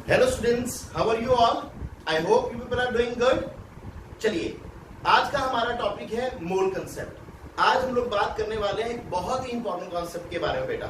Hello students, how are you all? I hope you people are doing good. चलिए, आज का हमारा topic है मोल कंसेप्ट। आज हम लोग बात करने वाले हैं एक बहुत ही इंपॉर्टेंट कॉन्सेप्ट के बारे में बेटा।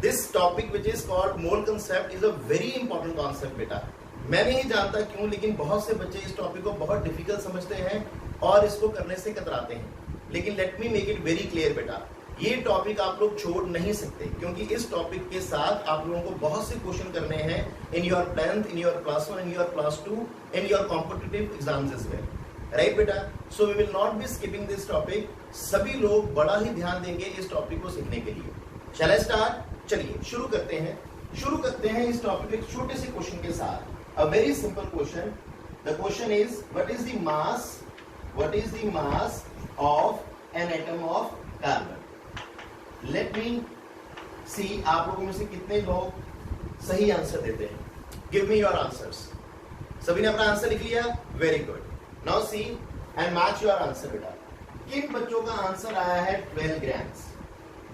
This topic which is called mole concept is a very important concept बेटा। मैं नहीं जानता क्यों, लेकिन बहुत से बच्चे इस टॉपिक को बहुत डिफिकल्ट समझते हैं और इसको करने से कतराते हैं। लेकिन let me make it very clear बेटा, ये टॉपिक आप लोग छोड़ नहीं सकते, क्योंकि इस टॉपिक के साथ आप लोगों को बहुत से क्वेश्चन करने हैं in your 10th, in your class 1, in your class 2, in your competitive exams as well, right बेटा। So we will not be skipping this topic. सभी लोग बड़ा ही ध्यान देंगे इस टॉपिक को सीखने के लिए। शैल आई स्टार्ट? चलिए शुरू करते हैं इस टॉपिक एक छोटे से क्वेश्चन के साथ। A very simple question. The question is what is the mass of an atom of carbon. Let me see आप लोगों में से कितने लोग सही आंसर देते हैं। Give me your answers. सभी ने अपना आंसर लिख लिया? Very good. Now see and match your answer बेटा। किन बच्चों का आंसर आया है 12 ग्राम्स?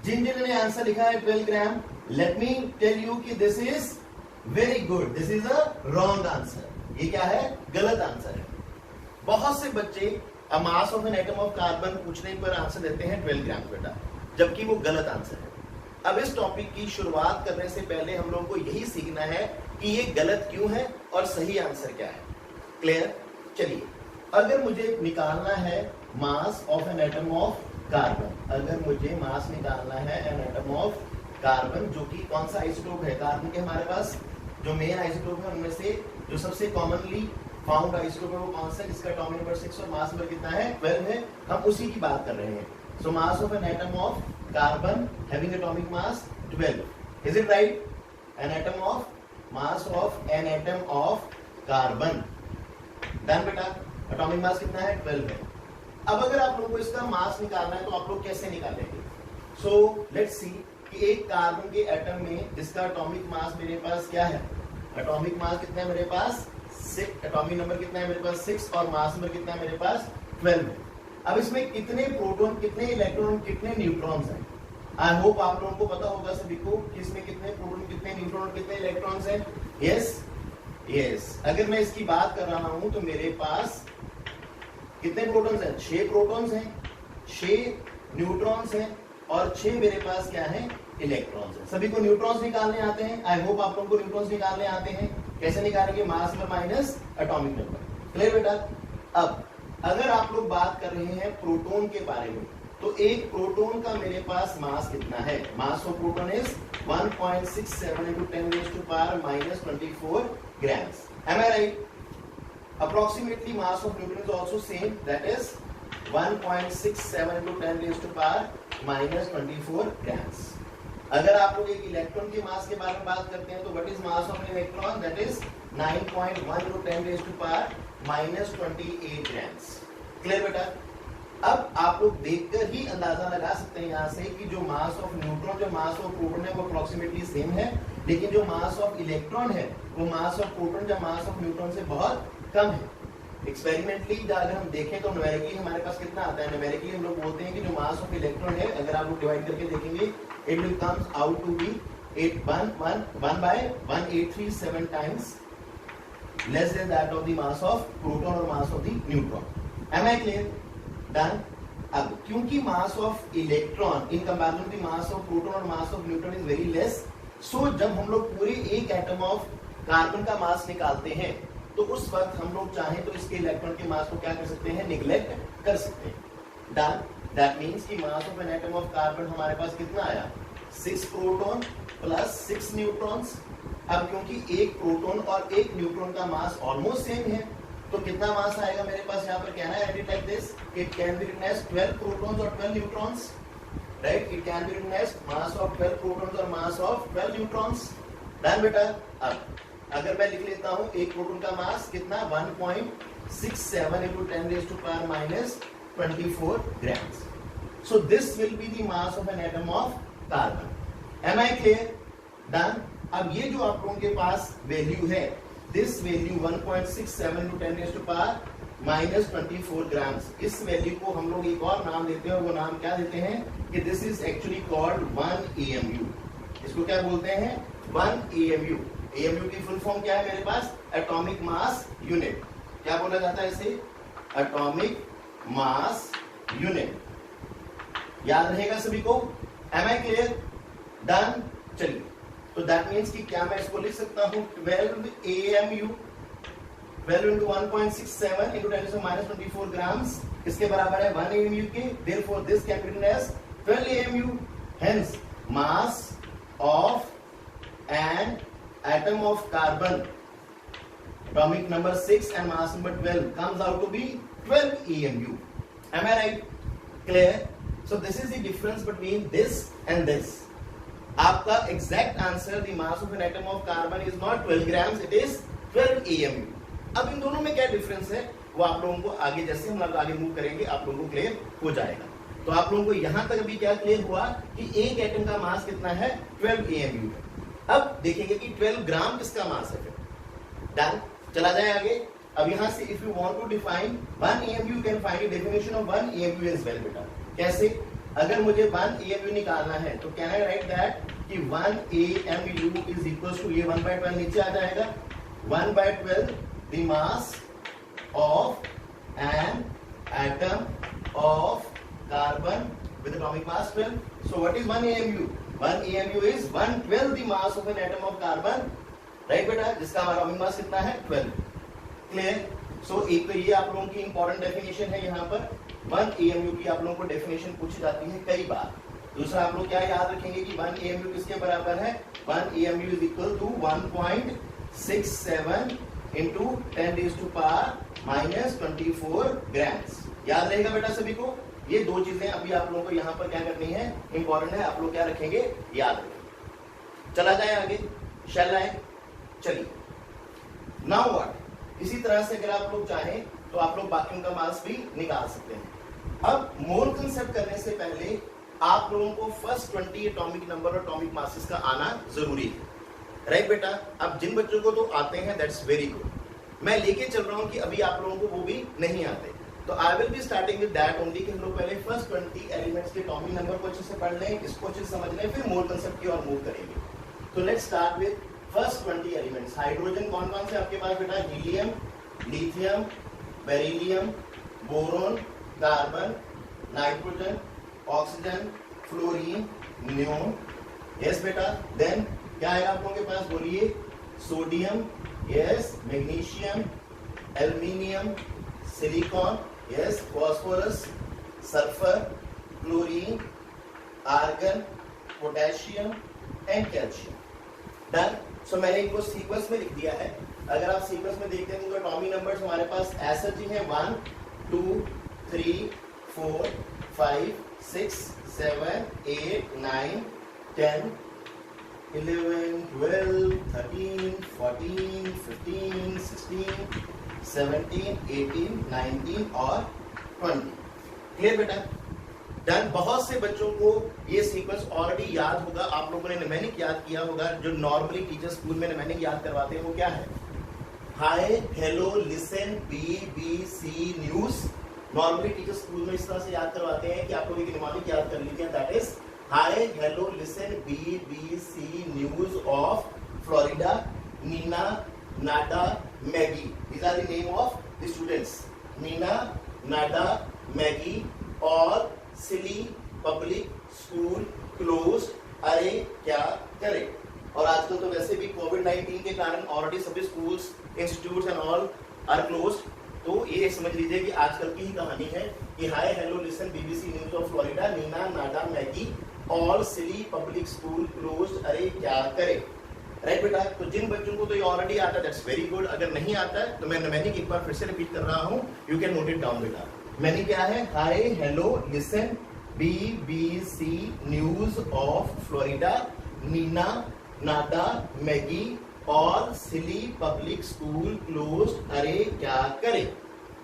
जिन ने आंसर लिखा है 12 gram, let me tell you कि this is very good, this is a wrong answer. ये क्या है? गलत आंसर है। बहुत से बच्चे a mass of an atom of carbon पूछने पर आंसर देते हैं 12 ग्राम बेटा, जबकि वो गलत आंसर है। अब इस टॉपिक की शुरुआत करने से पहले हम लोगों को यही सीखना है कि ये गलत क्यों है और सही आंसर क्या है। क्लियर? चलिए, अगर मुझे निकालना है मास of an atom of carbon, अगर मुझे मास निकालना है एन एटम ऑफ कार्बन, जो कि कौन सा आइसोटोप है कार्बन के, हमारे पास जो मेन आइसोटोप है उनमें से जो सबसे कॉमनली फाउंड आइसोटोप है वो कौन सा, जिसका एटॉमिक नंबर 6 और मास नंबर कितना है? 12 है। हम उसी की बात कर रहे हैं। So mass of an atom of carbon having atomic mass 12. Is it right? Mass of an atom of carbon. Done बेटा। Atomic mass कितना है? 12 है। अब अगर आप लोगों को इसका मास निकालना है तो आप लोग कैसे निकालेंगे? So let's see कि एक कार्बन के एटम में जिसका एटॉमिक मास मेरे पास क्या है? एटॉमिक मास कितना है मेरे पास? 6। एटॉमिक नंबर कितना है मेरे पास? 6 और मास नंबर कितना है मेरे पास? 12 है। अब इसमें कितने प्रोटॉन, कितने इलेक्ट्रॉन, कितने न्यूट्रॉन्स हैं? आई होप आप लोगों को पता होगा सभी को कि इसमें कितने प्रोटॉन, कितने न्यूट्रॉन, कितने इलेक्ट्रॉन्स हैं। यस। अगर मैं इसकी बात कर रहा हूं तो मेरे पास कितने प्रोटॉन्स हैं? 6 प्रोटॉन्स हैं, 6 न्यूट्रॉन्स हैं और 6 मेरे पास क्या है? इलेक्ट्रॉन्स हैं। सभी को न्यूट्रॉन्स निकालने आते हैं? आई होप आप लोगों को न्यूट्रॉन्स निकालने आते हैं। कैसे निकालेंगे? Mass number minus atomic number. Clear बेटा? अब अगर आप लोग बात कर रहे हैं प्रोटॉन के बारे में, तो एक प्रोटॉन का मेरे पास मास कितना है? Mass of proton is 1.67 into 10 raised to power minus 24 grams. Am I right? Approximately mass of neutron is also same, that is 1.67 into 10 raised to power minus 24 grams. अगर आप लोग एक इलेक्ट्रॉन के मास के बारे में बात करते हैं तो what is mass of an electron? That is 9.1 into 10 raised to power minus 28 grams. Clear बेटा? अब आप लोग देखकर ही अंदाजा लगा सकते हैं यहाँ से कि जो मास ऑफ न्यूट्रॉन, जो मास ऑफ प्रोटॉन है वो अप्रोक्सीमेटली सेम है, लेकिन जो मास ऑफ इलेक्ट्रॉन है वो मास ऑफ प्रोटॉन या मास ऑफ न्यूट्रॉन से बहुत कम है। एक्सपेरिमेंटली अगर हम देखें तो न्यूमेरिकली हमारे पास कितना आता है? न्यूमेरिकली हम लोग बोलते हैं कि जो मास ऑफ इलेक्ट्रॉन है, अगर आप लोग डिवाइड करके देखेंगे, it will comes out to be 1/1837 times less than that of the mass of proton or mass of the neutron. Am I clear? Done. अब क्योंकि mass of electron in comparison to the mass of proton or mass of neutron is very less, so जब हम लोग पूरे एक atom of carbon का मास निकालते हैं तो उस वक्त हम लोग चाहें तो इसके इलेक्ट्रॉन के मास को क्या कर सकते हैं? निगलेक्ट कर सकते हैं। Done. That means कि mass of an atom of carbon हमारे पास कितना आया? 6 प्रोटॉन प्लस 6 न्यूट्रॉन्स। अब क्योंकि एक प्रोटॉन और एक न्यूट्रॉन का मास ऑलमोस्ट सेम है, तो कितना मास आएगा मेरे पास? यहाँ पर कहना है write it like this, it can be written as 12 protons और 12 neutrons, right? It can be written as mass of 12 protons और मास ऑफ 12 न्यूट्रॉन्स। डन बेटा? अब अगर मैं लिख लेता हूँ एक प्रोटॉन का मास कितना? 1.67 into 10 raised to power minus 24 grams. So this will be the mass of an atom of carbon. Am I clear? Done. अब ये जो आप लोगों के पास वैल्यू है, this value 1.67 into 10 raised to power minus 24 grams, इस वैल्यू को हम लोग एक और नाम देते हैं और वो नाम क्या देते हैं कि this is actually called 1 AMU। इसको क्या बोलते हैं? 1 AMU। AMU की फुल फॉर्म क्या है मेरे पास? Atomic mass unit. क्या बोला जाता है इसे? Atomic mass unit. याद रहेगा सभी को? Am I clear? डन। चलिए, तो दैट मीन्स कि क्या मैं इसको लिख सकता हूं 12 AMU 12 into 1.67 into 10⁻⁻24 grams इसके बराबर है 1 AMU के। therefore this can be written as 12 AMU। hence mass of an atom of carbon atomic number 6 and mass number 12 comes out to be 12 AMU। am I right? clear? so this is the difference between this and this। आपका exact answer the mass of an atom of carbon is not 12 grams, it is 12 AMU। अब इन दोनों में क्या difference है वो आप लोगों को आगे जैसे हम आगे मूव करेंगे आप लोगों को क्लियर हो जाएगा। तो आप लोगों को यहां तक अभी क्या क्लियर हुआ कि एक एटम का मास कितना है? 12 AMU है। अब देखेंगे कि 12 ग्राम किसका मास है। फिर डन, चला जाए आगे। अब यहां से if you want to define 1 AMU, you can find the definition of 1 AMU as well. बेटा कैसे? अगर मुझे 1 AMU निकालना है तो कैन आई राइट दैट कि 1 AMU इज इक्वल टू, ये 1/12 नीचे आ जाएगा, 1/12 the mass of an atom of carbon with atomic mass 12। so what is 1 AMU? 1 AMU is 1/12 the mass of an atom of carbon, right बेटा, जिसका हमारा atomic mass कितना है? 12। Clear? सो एक तो ये आप लोगों की इंपॉर्टेंट डेफिनेशन है। यहाँ पर 1 AMU की आप लोगों को डेफिनेशन पूछी जाती है कई बार। दूसरा आप लोग क्या याद रखेंगे कि 1 AMU किसके बराबर है? 1 AMU is equal to 1.67 into 10⁻⁻24 grams। याद रहेगा बेटा सभी को? ये दो चीजें अभी आप लोगों को यहाँ पर क्या करनी है, इंपॉर्टेंट है, आप लोग क्या रखेंगे? याद रखेंगे। चला जाए आगे, शैल आए। चलिए, नाउ व्हाट? इसी तरह से अगर आप लोग चाहें तो आप लोग बाकी का मास भी निकाल सकते हैं। अब मोल कंसेप्ट करने से पहले आप लोगों को फर्स्ट 20 एटॉमिक नंबर और एटॉमिक मासेस का आना जरूरी है, राइट बेटा? अब जिन बच्चों को तो आते हैं दैट्स वेरी गुड। मैं लेके चल रहा हूं कि अभी आप लोगों को वो भी नहीं आते, तो I will be starting with that only कि हम लोग पहले फर्स्ट 20 एलिमेंट्स के एटॉमिक नंबर को अच्छे से पढ़ लें, इसको अच्छे से समझ लें, फिर मोल कंसेप्ट की ओर मूव करेंगे। तो let's start with first 20 elements. Hydrogen कौन कौन से आपके पास बेटा? Helium, lithium, beryllium, boron, carbon, nitrogen, oxygen, fluorine, neon. Yes बेटा। देन क्या आएगा आप लोगों के पास? बोलिए। Sodium, yes. Magnesium, aluminium, silicon, yes. Phosphorus, sulphur, chlorine, argon, potassium and calcium. Done. So मैंने इनको सीक्वेंस में लिख दिया है। अगर आप सीक्वेंस में देखते हैं तो एटॉमिक नंबर्स हमारे पास ऐसे ही हैं 1 2 3 4 5 6 7 8 9 10 11 12 13 14 15 16 17 18 19 और 20। क्लियर बेटा? डन। बहुत से बच्चों को ये सीक्वेंस ऑलरेडी याद होगा, आप लोगों ने निमेनिक याद किया होगा। जो नॉर्मली टीचर स्कूल में निमेनिक याद करवाते हैं वो क्या है? Hi, hello, listen, BBC news. Normally teacher school में इस तरह से याद करवाते हैं कि आप लोग एक निमेनिक याद कर लीजिए, that is hi, hello, listen, BBC news of Florida, Nina, Nada, Maggie. These are the name of the students. Nina, Nada, Maggie और सिली पब्लिक स्कूल क्लोज। अरे क्या करे? और आजकल तो वैसे भी कोविड-19 के कारण ऑलरेडी सभी schools, institutes and all are closed. तो ये समझ लीजिए कि आजकल की ही कहानी है कि hi, hello, listen, BBC news of Florida, Nina, Nada, Maggie और सिली पब्लिक स्कूल क्लोज्ड। अरे क्या करे? राइट बेटा? तो जिन बच्चों को तो ये ऑलरेडी आता है दैट्स वेरी गुड। अगर नहीं आता है तो मैं निमेनिक एक बार फिर से रिपीट कर रहा हूँ, you can note it down बेटा। मैंने क्या है? Hi, hello, listen, BBC news of Florida, Nina, Nada, Maggie और सिली पब्लिक स्कूल क्लोज्ड। अरे क्या करे?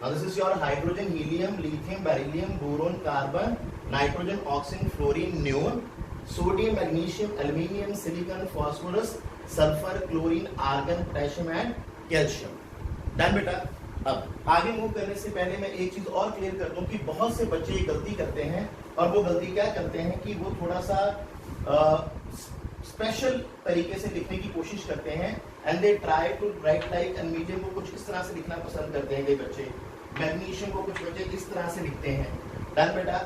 Now this is your hydrogen, helium, lithium, beryllium, boron, carbon, nitrogen, oxygen, fluorine, neon, sodium, magnesium, aluminium, silicon, phosphorus, sulfur, chlorine, argon, potassium and calcium। Done बेटा? अब आगे move करने से पहले मैं एक चीज और क्लियर कर दूं कि बहुत से बच्चे गलती करते हैं, और वो गलती क्या करते हैं कि वो थोड़ा सा स्पेशल तरीके से लिखने की कोशिश करते हैं and they try to write like, and medium को कुछ इस तरह से लिखना पसंद करते हैं कई बच्चे, मैग्नीशियम को कुछ बच्चे इस तरह से लिखते हैं। डन बेटा,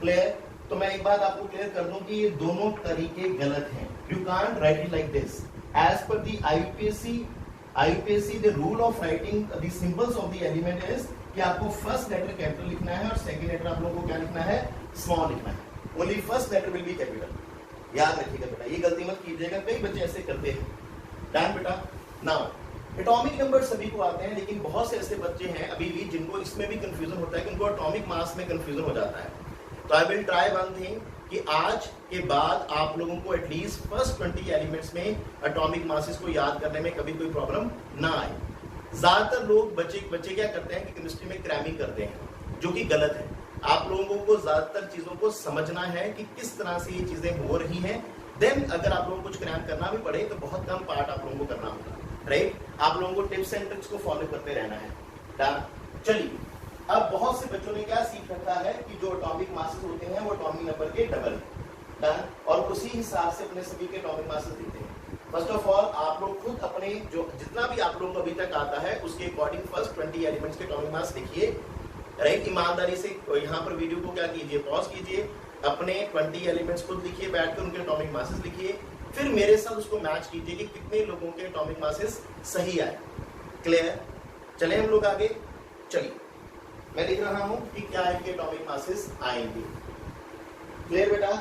क्लियर? तो मैं एक बात आपको क्लियर कर दूं कि ये दोनों तरीके गलत हैं। You can't write it like this. As per the IUPAC the rule of writing the symbols of the element is कि आपको फर्स्ट लेटर कैपिटल लिखना है और सेकंड लेटर आप लोगों को क्या लिखना है, स्मॉल लिखना है। Only first letter will be capital. याद रखिएगा बेटा, ये गलती मत कीजिएगा, कई बच्चे ऐसे करते हैं। डन बेटा। नाउ एटॉमिक नंबर सभी को आते हैं, लेकिन बहुत से ऐसे बच्चे हैं अभी भी जिनको इसमें भी कंफ्यूजन होता है कि उनको एटॉमिक मास में कंफ्यूजन हो जाता है। तो I will try one thing कि आज के बाद आप लोगों को एटलीस्ट फर्स्ट 20 एलिमेंट्स में एटॉमिक मासेस को याद करने में कभी कोई प्रॉब्लम ना आए। ज्यादातर लोग बच्चे क्या करते हैं कि केमिस्ट्री में क्रैमिंग करते हैं, जो कि गलत है। आप लोगों को ज्यादातर चीजों को समझना है कि किस तरह से ये चीजें हो रही हैं। देन अगर आप लोगों को कुछ क्रैम करना भी पड़े तो बहुत कम पार्ट आप लोगों को करना होगा, राइट? आप लोगों को टिप्स एंड ट्रिक्स को फॉलो करते रहना है। डन। चलिए, अब बहुत से बच्चों ने क्या सीख रखा है कि जो एटॉमिक मासेस होते हैं वो एटॉमिक नंबर के डबल है। डन। और उसी हिसाब से अपने सभी के एटॉमिक मासेस लिखते हैं। फर्स्ट ऑफ ऑल आप लोग खुद अपने जो जितना भी आप लोगों को अभी तक आता है उसके अकॉर्डिंग फर्स्ट 20 एलिमेंट्स के एटॉमिक मास लिखिए, राइट? ईमानदारी से यहाँ पर वीडियो को क्या कीजिए, पॉज कीजिए, अपने 20 एलिमेंट्स खुद लिखिए, बैठकर उनके एटॉमिक मासेस लिखिए, फिर मेरे साथ उसको मैच कीजिए कि कितने लोगों के एटॉमिक मासेस सही आए। क्लियर? चले हम लोग आगे। चलिए, मैं लिख रहा हूं कि क्या इनके एटॉमिक मासेस आएंगे। क्लियर बेटा?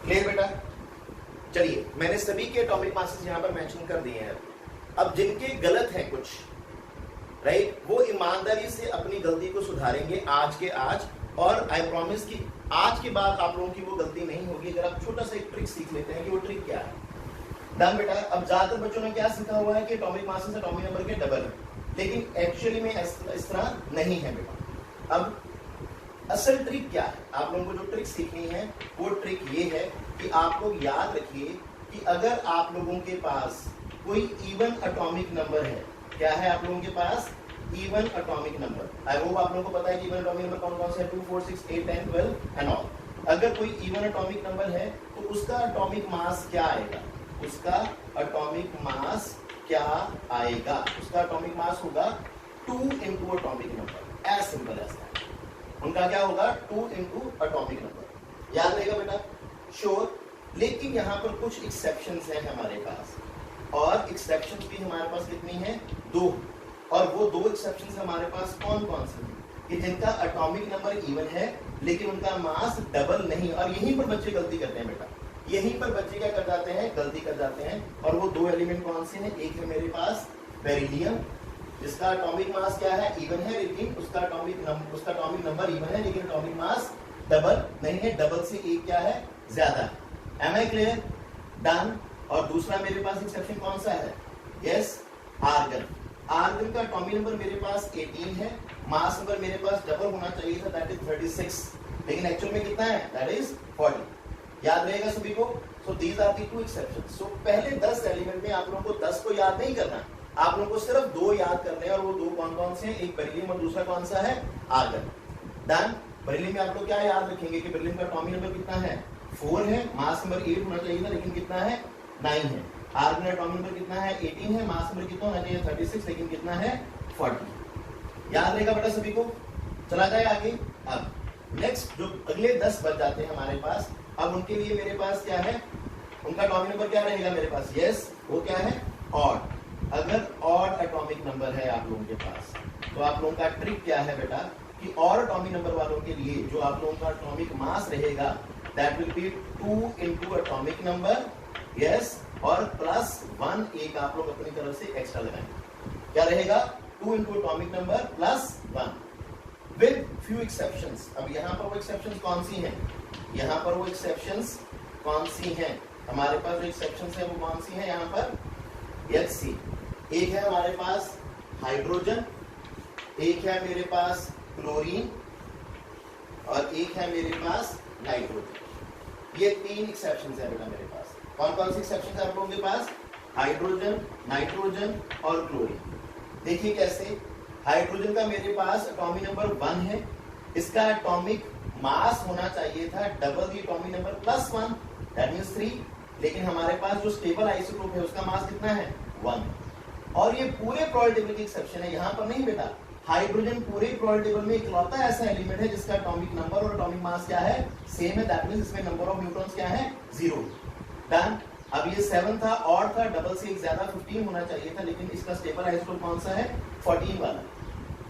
क्लियर बेटा? चलिए, मैंने सभी के एटॉमिक मासेस यहां पर मेंशन कर दिए हैं। अब जिनके गलत हैं कुछ, राइट, वो ईमानदारी से अपनी गलती को सुधारेंगे आज के आज, और आई प्रॉमिस कि आज के बाद आप लोगों की वो गलती नहीं होगी अगर आप छोटा सा एक ट्रिक सीख लेते हैं कि वो ट्रिक क्या है। डन बेटा? अब ज्यादातर बच्चों ने क्या सीखा हुआ है कि एटॉमिक मासेस एटॉमिक नंबर के डबल है, लेकिन एक्चुअली में इस तरह नहीं है बेटा। अब असल ट्रिक क्या है? आप लोगों को जो ट्रिक सीखनी है वो ट्रिक ये है कि आप लोग याद रखिए कि अगर आप लोगों के पास कोई इवन एटॉमिक नंबर है, क्या है आप लोगों के पास? Even atomic number. I hope आप लोगों को पता है कि इवन एटॉमिक नंबर कौन कौन से हैं, 2, 4, 6, 8, 10, 12 एंड ऑल। अगर कोई इवन एटॉमिक नंबर है तो उसका एटॉमिक मास क्या आएगा? उसका एटॉमिक मास क्या आएगा? उसका एटॉमिक मास होगा 2 into atomic number. As simple as that. उनका क्या होगा? 2 इंटू एटॉमिक नंबर। याद रहेगा बेटा? श्योर। लेकिन यहाँ पर कुछ एक्सेप्शंस हैं हमारे पास, और एक्सेप्शंस भी हमारे पास कितनी है? 2। और वो 2 एक्सेप्शंस हमारे पास कौन कौन से हैं? कि जिनका एटॉमिक नंबर इवन है लेकिन उनका मास डबल नहीं। और यहीं पर बच्चे गलती करते हैं बेटा, यहीं पर बच्चे क्या कर जाते हैं? गलती कर जाते हैं। और वो 2 एलिमेंट कौन से हैं? एक है मेरे पास बेरिलियम, जिसका एटॉमिक मास क्या है? इवन है, लेकिन उसका एटॉमिक नंबर इवन है लेकिन एटॉमिक मास डबल नहीं है। डबल से एक क्या है? ज्यादा। Am I clear? डन। और दूसरा मेरे पास एक्सेप्शन कौन सा है? Yes, argon. आर्गन का एटॉमिक नंबर मेरे पास 18 है, मास नंबर मेरे पास डबल होना चाहिए था, दैट इज 36, लेकिन एक्चुअल में कितना है? That is 40। याद रहेगा सभी को? So these are the 2 exceptions. सो पहले 10 एलिमेंट में आप लोगों को 10 को याद नहीं करना, आप लोगों को सिर्फ 2 याद करने हैं, और वो 2 कौन कौन से हैं? एक बेरिलियम और दूसरा कौन सा है? आर्गन। डन। बेरिलियम में आप लोग क्या याद रखेंगे कि बेरिलियम का एटॉमिक नंबर कितना है? 4 है, मास नंबर 8 होना चाहिए था लेकिन कितना है? 9 है। आर्गन एटॉमिक नंबर कितना है? 18 है, मास नंबर कितना होना चाहिए? 36, लेकिन कितना है? 40। याद रहेगा बेटा सभी को? चला जाए आगे। अब नेक्स्ट जो अगले 10 बच जाते हैं हमारे पास, अब उनके लिए मेरे पास क्या है? उनका एटॉमिक नंबर क्या रहेगा मेरे पास? यस, वो क्या है? ऑड। अगर ऑड एटॉमिक नंबर है आप लोगों के पास, तो आप लोगों का ट्रिक क्या है बेटा कि और एटॉमिक नंबर वालों के लिए जो आप लोगों का एटॉमिक मास रहेगा that will be 2 into atomic number, yes, और प्लस 1 एक आप लोग अपनी तरफ से एक्स्ट्रा लगाएंगे। क्या रहेगा? 2 into atomic number plus 1 with few exceptions. अब यहाँ पर वो एक्सेप्शंस कौन सी हैं? यहाँ पर वो एक्सेप्शंस कौन सी हैं? हमारे पास जो एक्सेप्शन है वो कौन सी है यहाँ पर, HC। एक है हमारे पास हाइड्रोजन, एक है मेरे पास क्लोरीन और एक है मेरे पास नाइट्रोजन। ये 3 एक्सेप्शन है बेटा मेरे पास। कौन कौन सी एक्सेप्शन है आप लोगों के पास, हाइड्रोजन, नाइट्रोजन और क्लोरीन। देखिए कैसे, हाइड्रोजन का मेरे पास एटॉमिक नंबर 1 है, इसका एटॉमिक मास होना चाहिए था double the atomic number +1 that means 3, लेकिन हमारे पास जो स्टेबल आइसोटोप है उसका मास कितना है 1। और ये पूरे पीरियोडिक टेबल की एक्सेप्शन है, यहाँ पर नहीं बेटा। हाइड्रोजन पूरे पीरियोडिक टेबल में इकलौता ऐसा एलिमेंट है जिसका एटॉमिक नंबर और एटॉमिक मास क्या है, सेम है, दैट मींस इसमें नंबर ऑफ न्यूट्रॉन्स क्या है 0। डन। अब ये 7 था, ऑड था, डबल से एक ज्यादा 15 होना चाहिए था, लेकिन इसका स्टेबल आइसोटोप कौन सा है 14 वाला,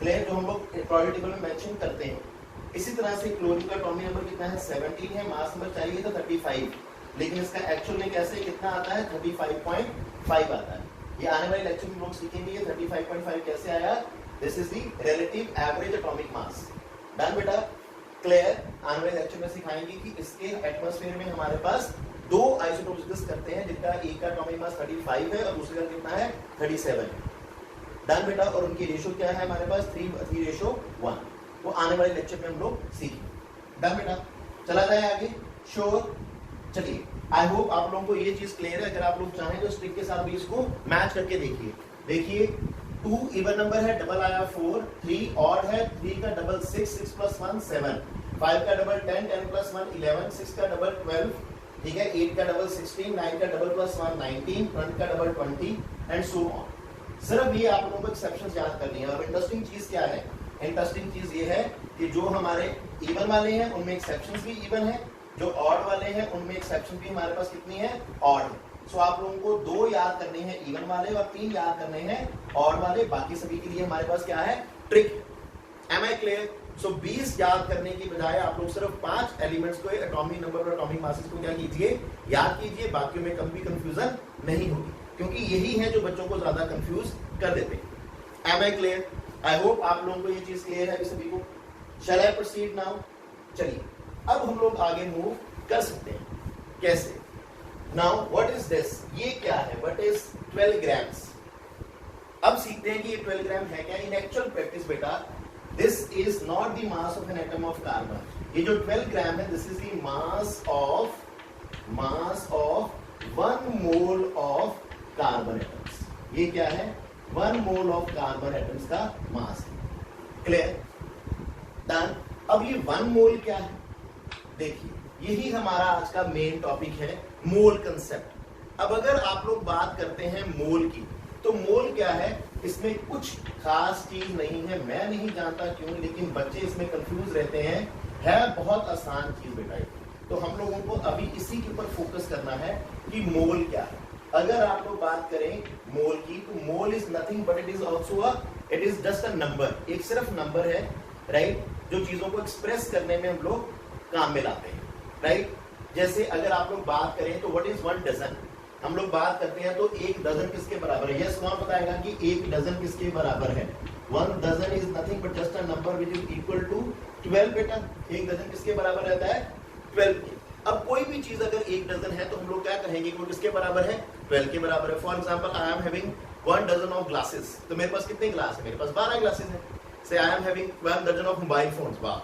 क्लियर, जो हम लोग पीरियोडिक टेबल में मेंशन करते हैं। इसी तरह से क्लोरीन का एटॉमिक नंबर कितना है 17 है, मास नंबर चाहिए था 35, लेकिन इसका एक्चुअल में कैसे कितना आता है 35.5 आता है। ये आने वाले लेक्चर में लोग सीखेंगे ये 35.5 कैसे आया, this is the relative average atomic mass. Done बेटा, क्लियर। आने वाले लेक्चर में सिखाएंगे कि इसके एटमॉस्फेयर में हमारे पास 2 आइसोटोप्स डिस्कस करते हैं जिनका एक का एटॉमिक मास 35 है और दूसरे का कितना है 37 है। डन बेटा, और उनकी रेशियो क्या है हमारे पास 3:1, वो आने वाले लेक्चर में हम लोग सीखेंगे। डन बेटा, चला जाए आगे, श्योर। चलिए, आई होप आप लोगों को ये चीज क्लियर है। अगर आप लोग चाहें तो स्ट्रिक के साथ भी इसको मैच करके देखिए। देखिए 2 इवन नंबर है, डबल आया 4, 3 ऑड है, 3 का डबल 6, 6 + 1 7, 5 का डबल 10, 10 + 1 11, 6 का डबल 12, ठीक है, 8 का डबल 16, 9 का डबल +1 19, 20 का डबल 20 एंड सो ऑन। सिर्फ ये आप लोगों को एक्सेप्शंस याद करनी है। और इंटरेस्टिंग चीज क्या है, इंटरेस्टिंग चीज ये है कि जो हमारे इवन वाले हैं उनमें एक्सेप्शंस भी इवन है, जो ऑड वाले हैं उनमें एक्सेप्शन भी हमारे पास कितनी है ऑड है। सो आप लोगों को 2 याद करने हैं इवन वाले और 3 याद करने हैं ऑड वाले। बाकी सभी के लिए हमारे पास क्या है trick. Am I clear? So 20 याद करने की बजाय आप लोग सिर्फ 5 एलिमेंट्स को, एटॉमिक नंबर और एटॉमिक मासेस को क्या कीजिए, याद कीजिए। बाकियों में कभी कंफ्यूजन नहीं होगी, क्योंकि यही है जो बच्चों को ज्यादा कंफ्यूज कर देते हैं। Am I clear? I hope आप लोगों को ये चीज क्लियर है सभी को। Shall I proceed now? चलिए अब हम लोग आगे मूव कर सकते हैं। कैसे? नाउ व्हाट इज दिस, ये क्या है, व्हाट इज 12 ग्राम्स। अब सीखते हैं कि ये 12 ग्राम है क्या। इन एक्चुअल प्रैक्टिस बेटा this is not the mass of an atom of carbon. ये जो 12 ग्राम है this is the mass of 1 mole of carbon atoms. ये क्या है 1 मोल ऑफ कार्बन एटम्स का मास है। क्लियर? डन। अब ये 1 मोल क्या है, देखिए यही हमारा आज का मेन टॉपिक है, मोल कंसेप्ट। अब अगर आप लोग बात करते हैं मोल की, तो मोल क्या है, इसमें कुछ खास चीज नहीं है। मैं नहीं जानता क्यों, लेकिन बच्चे इसमें कंफ्यूज रहते हैं। है बहुत आसान चीज बेटा। तो हम लोगों को अभी इसी के ऊपर फोकस करना है कि मोल क्या है। अगर आप लोग बात करें मोल की, तो मोल is nothing but it is just a number. एक सिर्फ नंबर है, राइट, जो चीजों को एक्सप्रेस करने में हम लोग काम में लाते हैं, राइट। जैसे अगर आप लोग बात करें तो व्हाट इज 1 डजन, हम लोग बात करते हैं तो 1 डजन किसके बराबर है। यस, कौन बताएगा कि 1 डजन किसके बराबर है। 1 dozen is nothing but just a number which is equal to 12 बेटा। 1 डजन किसके बराबर रहता है 12 के। अब कोई भी चीज अगर 1 डजन है तो हम लोग क्या कहेंगे कि वो किसके बराबर है 12 के बराबर है। For example I am having 1 dozen of glasses, तो मेरे पास कितने ग्लास है, मेरे पास 12 ग्लासेस है। Say I am having 1 dozen of mobile phones, वाह,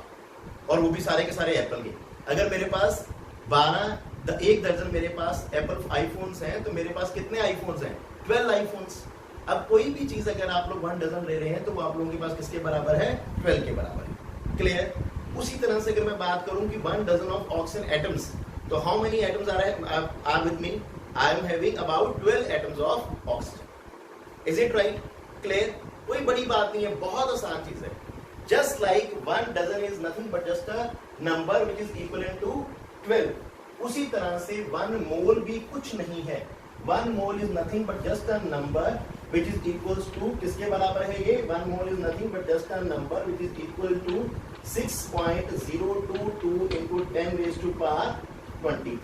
और वो भी सारे के सारे एप्पल के। अगर मेरे पास 1 दर्जन मेरे पास एप्पल आईफोन्स हैं, तो मेरे पास कितने आईफोन्स हैं 12 आईफोन्स। अब कोई भी चीज अगर आप लोग 1 डजन ले रहे हैं तो वो आप लोगों के पास किसके बराबर है 12 के बराबर है। क्लियर? उसी तरह से अगर मैं बात करूं कि 1 डजन ऑफ ऑक्सीजन एटम्स, तो how many atoms are with me, I am having about 12 atoms of oxygen. Is it right? Clear? कोई बड़ी बात नहीं है, बहुत आसान चीज है। Just like 1 dozen is nothing but just a number which is equal to 12, उसी तरह से 1 मोल भी कुछ नहीं है। 1 mole is nothing but just a number which is equals to, किसके बराबर है ये 1 mole is nothing but just a number which is equal to 6.022 into 10 raised to power 23।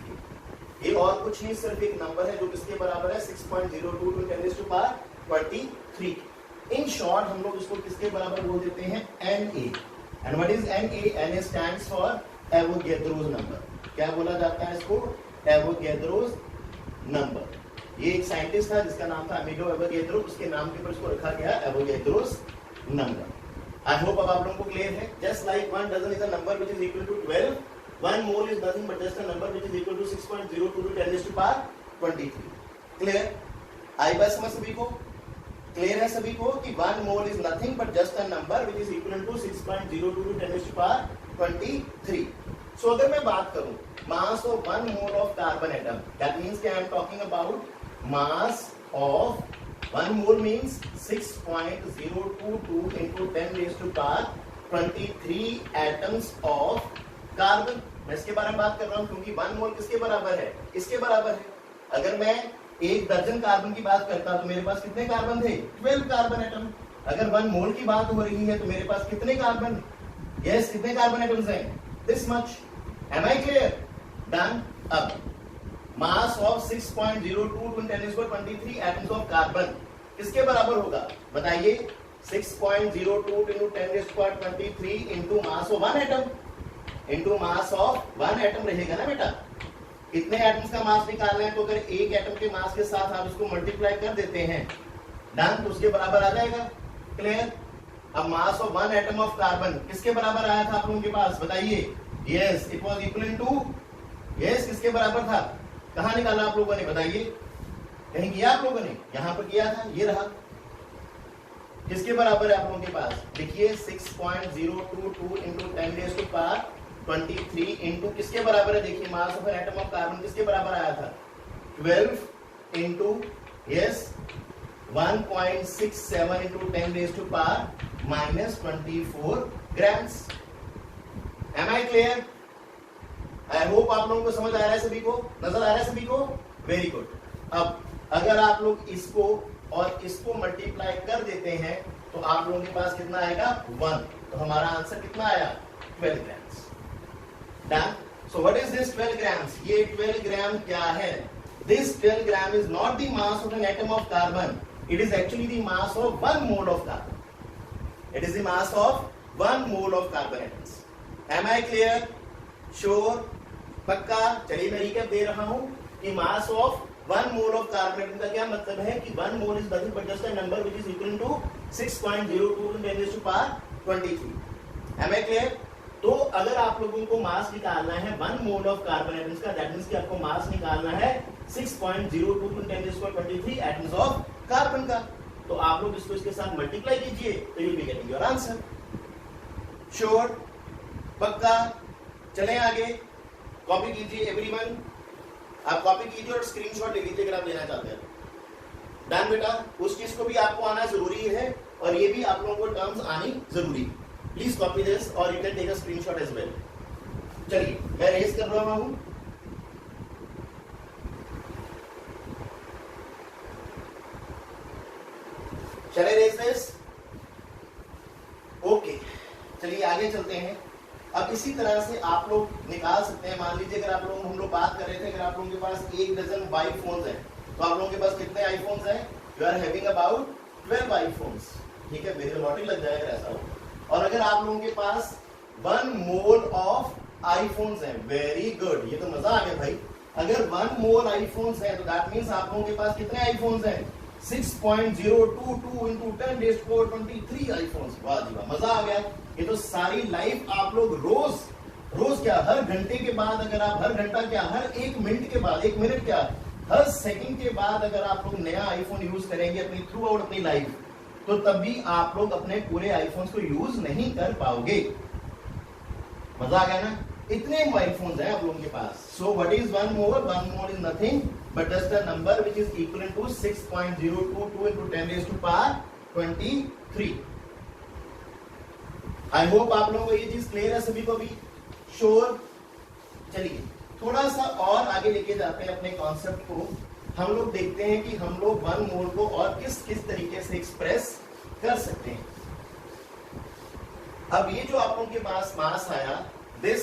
ये और कुछ नहीं, सिर्फ एक नंबर है जो किसके बराबर है 6.02 into 10 raised to power 23। In short हम लोग इसको किसके बराबर बोल देते हैं Na। And what is Na? Na stands for Avogadro's number. क्या बोला जाता है इसको? Avogadro's number. ये एक साइंटिस्ट था जिसका नाम था अमीडो एवोगैड्रो, उसके नाम के ऊपर इसको रखा गया एवोगैड्रोस नंबर। आई होप अब आप लोगों को क्लियर है। Just like 1 dozen is a number which is equal to 12, 1 mole is nothing but just a number which is equal to 6.02 to 10 raised to power 23। Clear? I बस समझ सभी को clear है सभी को कि 1 mole is nothing but just a number which is equal to 6.02 to 10 raised to power 23। So अगर मैं बात करूं mass of 1 mole of carbon atom, that means कि I am talking about mass of 1 mole means 6.022 into 10 raised to power 23 atoms of carbon। मैं इसके बारे में बात कर रहा हूं क्योंकि 1 मोल किसके बराबर है? इसके बराबर है। अगर मैं 1 दर्जन कार्बन की बात करता तो मेरे पास कितने कार्बन थे? 12 कार्बन एटम। अगर 1 मोल की बात हो रही है तो मेरे पास कितने कार्बन, यस कितने कार्बन एटम्स हैं? This much. Am I clear? Done. अब mass of 6.02 to 10 raised to 23 atoms of carbon किसके बराबर होगा बताइए? 6.02 into 10 raised to 23 into mass of 1 atom into mass of 1 atom रहेगा ना बेटा। कितने एटम्स का मास निकालना है तो अगर एक एटम के मास के साथ आप इसको मल्टीप्लाई कर देते हैं डन तो उसके बराबर आ जाएगा। क्लियर? अब mass of 1 atom of carbon किसके बराबर आया था आप लोगों के पास बताइए? Yes it was equal to, yes किसके बराबर था? कहां निकाला आप लोगों ने बताइए? कहीं किया आप लोगों ने? यहां पर किया था, ये रहा। किसके बराबर है आप लोगों के पास? देखिए 6.022 into 10 raised to power 23 into किसके बराबर है? देखिए मास of an atom of carbon किसके बराबर आया था? 12 into yes 1.67 into 10 raised to power minus 24 grams। Am I clear? I hope आप लोगों को समझ आ रहा है सभी को, नजर आ रहा है सभी को? Very good. अब अगर आप लोग इसको और इसको मल्टीप्लाई कर देते हैं तो आप लोगों के पास कितना आएगा? 1। तो हमारा आंसर कितना आया? 12 grams. Done. So what is this 12 grams? ये 12 ग्राम क्या है? This 12 gram is not the mass of an atom of carbon, it is actually the mass of 1 mole of carbon. It is the mass of 1 mole of carbon atoms. Am I clear? Sure? पक्का? चलिए मैं recap दे रहा हूं कि mass of 1 mole of carbon atom का क्या मतलब है कि 1 mole is nothing but just a number which is equal to 6.02 to 10 raised to power 23। Am I clear? तो अगर आप लोगों को मास निकालना है 1 मोल ऑफ कार्बन एटम्स का, दैट मींस कि आपको मास निकालना है 6.02 to 10 raised to 23 atoms of carbon का। तो आप लोग इसको इसके साथ मल्टीप्लाई कीजिए तो you will be getting your answer. Sure? पक्का? चलें आगे। कॉपी कीजिए एवरीवन, आप कॉपी कीजिए और स्क्रीनशॉट ले लीजिए अगर आप लेना चाहते हैं। डन बेटा? उस चीज को भी आपको आना जरूरी है और ये भी आप लोगों को टर्म्स आनी जरूरी है। प्लीज कॉपी दिस और you can take a screenshot as well. चलिए मैं रेज कर रहा हूं। चले रेज दिस? ओके चलिए आगे चलते हैं। अब इसी तरह से आप लोग निकाल सकते हैं। मान लीजिए अगर आप लोग हम लोग बात कर रहे थे, अगर आप लोगों के पास 1 डजन आईफोन्स हैं तो आप लोगों के पास कितने आईफोन्स हैं? You are having about 12 iPhones. ठीक है, मेरे लॉटरी लग जाएगा ऐसा हो। और अगर आप लोगों के पास 1 मोल ऑफ आईफोन्स हैं, वेरी गुड, ये तो मजा आ गया भाई। अगर 1 मोल आईफोन्स हैं तो दैट मींस आप लोगों के पास कितने आईफोन्स हैं? 6.022 into 10 raised to power 23 iPhones. वाह जी वाह, मजा आ गया। ये तो सारी लाइफ आप लोग रोज क्या, हर घंटे के बाद, अगर आप हर घंटा क्या, हर 1 मिनट के बाद, 1 मिनट क्या, हर सेकंड के बाद अगर आप लोग नया आईफोन यूज करेंगे अपनी थ्रू आउट अपनी लाइफ, तो तभी आप लोग अपने पूरे आईफोन्स को यूज नहीं कर पाओगे। मजा आ गया ना? इतने मोबाइल फोन्स हैं आप लोगों के पास। So what is 1 mole? 1 mole is nothing but just a number which is equal to 6.022 into 10 raised to power 23। I hope आप लोगों को ये चीज क्लियर है सभी को भी? श्योर? चलिए थोड़ा सा और आगे लेके जाते हैं अपने कॉन्सेप्ट को। हम लोग देखते हैं कि हम लोग 1 मोल को और किस किस तरीके से एक्सप्रेस कर सकते हैं। अब ये जो आप लोगों के पास मास आया, this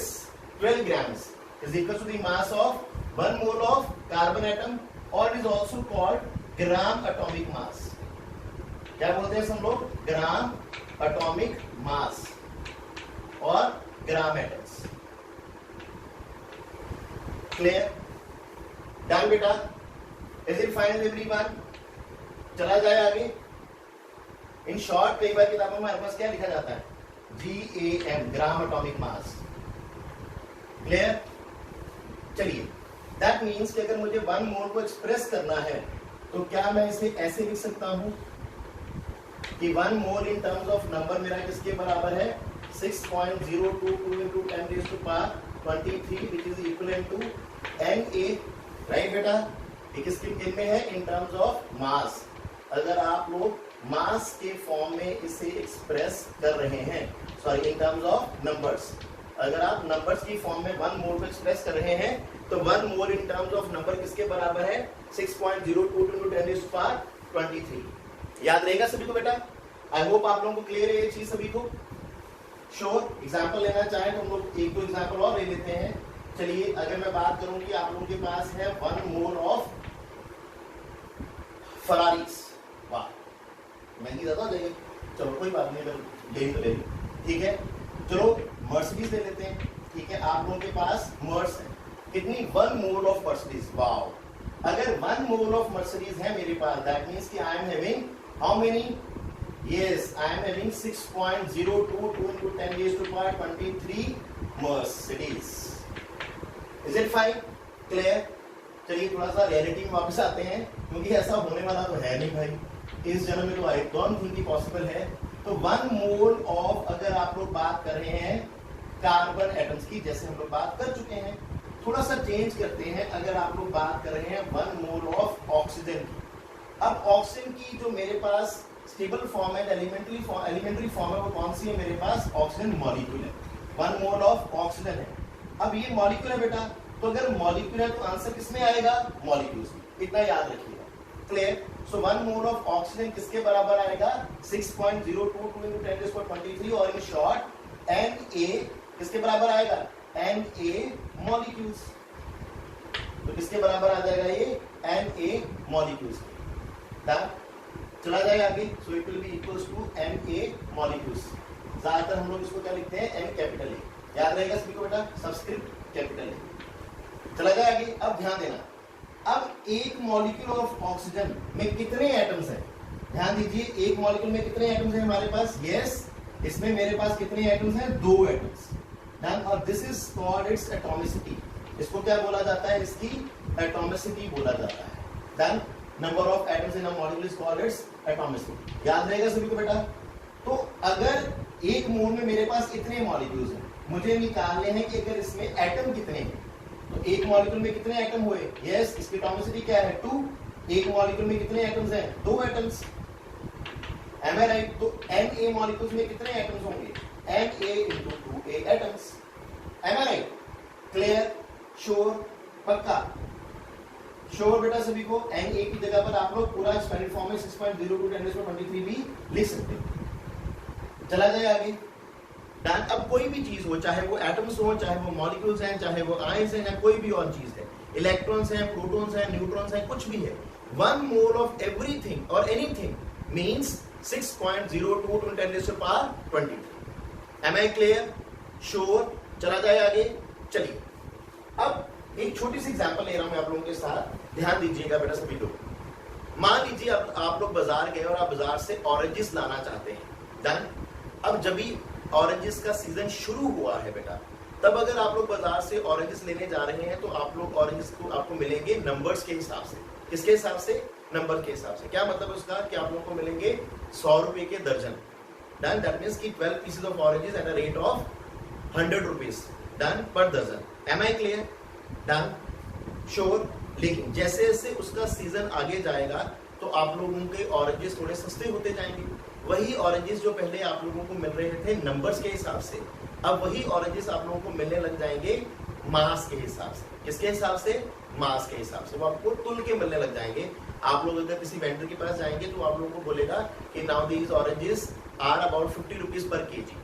12 grams is equal to the mass of 1 mole of carbon atom or it is also called gram atomic mass। क्या बोलते हैं हम लोग? ग्राम एटॉमिक मास और ग्राम एटम्स। क्लियर? डन बेटा? Is it fine everyone? चला जाए आगे। इन शॉर्ट कई बार किताबों में हमारे पास क्या लिखा जाता है? GAM, ग्राम एटॉमिक मास। क्लियर? चलिए, दैट मीन्स कि अगर मुझे 1 मोल को एक्सप्रेस करना है तो क्या मैं इसे ऐसे लिख सकता हूं कि 1 mole in terms of number मेरा किसके बराबर है? 6.022 into 10 raised to power 23 which is equivalent to Na, right बेटा? ये किसके केस में है? इन टर्म्स ऑफ मास। अगर आप लोग मास के फॉर्म में इसे एक्सप्रेस कर रहे हैं, sorry in terms of numbers, अगर आप नंबर्स की फॉर्म में 1 मोल को एक्सप्रेस कर रहे हैं तो 1 mole in terms of number किसके बराबर है? 6.022 into 10 raised to power 23। याद रहेगा सभी को बेटा? आई होप आप लोगों को क्लियर है ये चीज सभी को। श्योर? एग्जांपल लेना चाहें तो हम लोग एक दो एग्जांपल और ले लेते हैं। चलिए, अगर मैं बात करूं कि आप लोगों के पास है 1 मोल ऑफ फरारीस। वाह, महंगी ज्यादा हो जाएगी, चलो कोई बात नहीं, अगर ले तो ले लो, ठीक है। चलो मर्सिडीज ले लेते हैं, ठीक है। आप लोगों के पास मर्स है, कितनी? 1 मोल ऑफ मर्सिडीज। वाओ, अगर 1 मोल ऑफ मर्सिडीज है मेरे पास, दैट मींस कि I am having how many? Yes, I am having 6.022 into 10 raised to power 23 Mercedes. Is it fine? Clear? चलिए थोड़ा सा रियलिटी में वापस आते हैं, क्योंकि ऐसा होने वाला तो है नहीं भाई इस जन्म में, तो आई डोंट थिंक पॉसिबल है। तो 1 मोल ऑफ, अगर आप लोग बात कर रहे हैं कार्बन एटम्स की, जैसे हम लोग बात कर चुके हैं, थोड़ा सा चेंज करते हैं। अगर आप लोग बात कर रहे हैं 1 मोल ऑफ ऑक्सीजन की, अब ऑक्सीजन की जो मेरे पास स्टेबल फॉर्म है, एलिमेंट्री फॉर्म है, वो कौन सी है मेरे पास? ऑक्सीजन मॉलिक्यूल है। 1 मोल ऑफ ऑक्सीजन है। अब ये मॉलिक्यूल है बेटा, तो अगर मॉलिक्यूल है तो आंसर किसमें आएगा? मॉलिक्यूल्स में। इतना याद रखिएगा। Clear? So 1 mole of oxygen किसके बराबर आएगा? 6.022 into 10 raised to power 23, और इन शॉर्ट Na किसके बराबर आएगा? Na molecules. तो किसके बराबर आ जाएगा ये? Na molecules. चला जाएगा आगे। So it will be equals to Na molecules. ज्यादातर हम लोग इसको क्या लिखते हैं? M capital A. याद रहेगा सभी को बेटा? Subscript capital A. चला जाए आगे। अब ध्यान देना, अब एक मॉलिक्यूल ऑफ ऑक्सीजन में कितने एटम्स हैं? ध्यान दीजिए, एक मॉलिक्यूल में कितने एटम्स हैं हमारे पास? यस, इसमें मेरे पास कितने एटम्स हैं? 2 एटम्स। डन। और this is called its atomicity. इसको क्या बोला जाता है? इसकी एटॉमिसिटी बोला जाता है। Done. Number of atoms in a molecule is called its atomicity. याद रहेगा सभी को बेटा? तो अगर एक मोल में मेरे पास इतने मॉलिक्यूल्स हैं, मुझे निकालने हैं कि अगर इसमें एटम कितने हैं। तो एक मॉलिक्यूल में कितने एटम हुए? यस, इसकी एटॉमिसिटी क्या है? 2। एक मॉलिक्यूल में कितने एटम्स हैं? 2 एटम्स। Am I right? तो Na मॉलिक्यूल्स में कितने एटम्स होंगे? Na into 2A atoms. Am I right? Clear? Sure? पक्का? श्योर बेटा सभी को? Na की जगह पर आप लोग पूरा एक्सपेंडेड फॉर्म में 6.022 10 raised to power 23 भी लिख सकते हैं। चला जाए आगे। डन। अब कोई भी चीज हो, चाहे वो एटम्स हो, चाहे वो मॉलिक्यूल्स हैं, चाहे वो आयंस हैं, या कोई भी और चीज है, इलेक्ट्रॉन्स हैं, प्रोटॉन्स हैं, न्यूट्रॉन्स हैं, कुछ भी है, 1 मोल ऑफ एवरीथिंग और anything means 6.022 into 10 raised to power 23। Am I clear? Sure? चला जाए आगे। चलिए, अब एक छोटी सी एग्जांपल ले रहा हूं मैं आप लोगों के साथ, ध्यान दीजिएगा बेटा सभी लोग। मान लीजिए आप लोग बाजार गए और आप बाजार से ऑरेंजेस लाना चाहते हैं। डन। अब जब भी ऑरेंजेस का सीजन शुरू हुआ है बेटा, तब अगर आप लोग बाजार से ऑरेंजेस लेने जा रहे हैं तो आप लोग ऑरेंजेस को आपको मिलेंगे नंबर्स के हिसाब से। किसके हिसाब से? नंबर के हिसाब से। क्या मतलब उसका? कि आप लोगों को मिलेंगे 100 रुपए के दर्जन। डन। दैट मीन्स कि 12 pieces of oranges at a rate of 100 rupees. Done, पर दर्जन। Am I clear? Done. Sure? लेकिन जैसे जैसे उसका सीजन आगे जाएगा तो आप लोगों के ऑरेंजेस थोड़े सस्ते होते जाएंगे। वही ऑरेंजेस जो पहले आप लोगों को मिल रहे थे नंबर्स के हिसाब से, अब वही ऑरेंजेस आप लोगों को मिलने लग जाएंगे मास के हिसाब से। किसके हिसाब से? मास के हिसाब से। वो आपको तुल के मिलने लग जाएंगे। आप लोग अगर किसी वेंडर के पास जाएंगे तो आप लोगों को बोलेगा कि now these oranges are about 50 rupees per KG.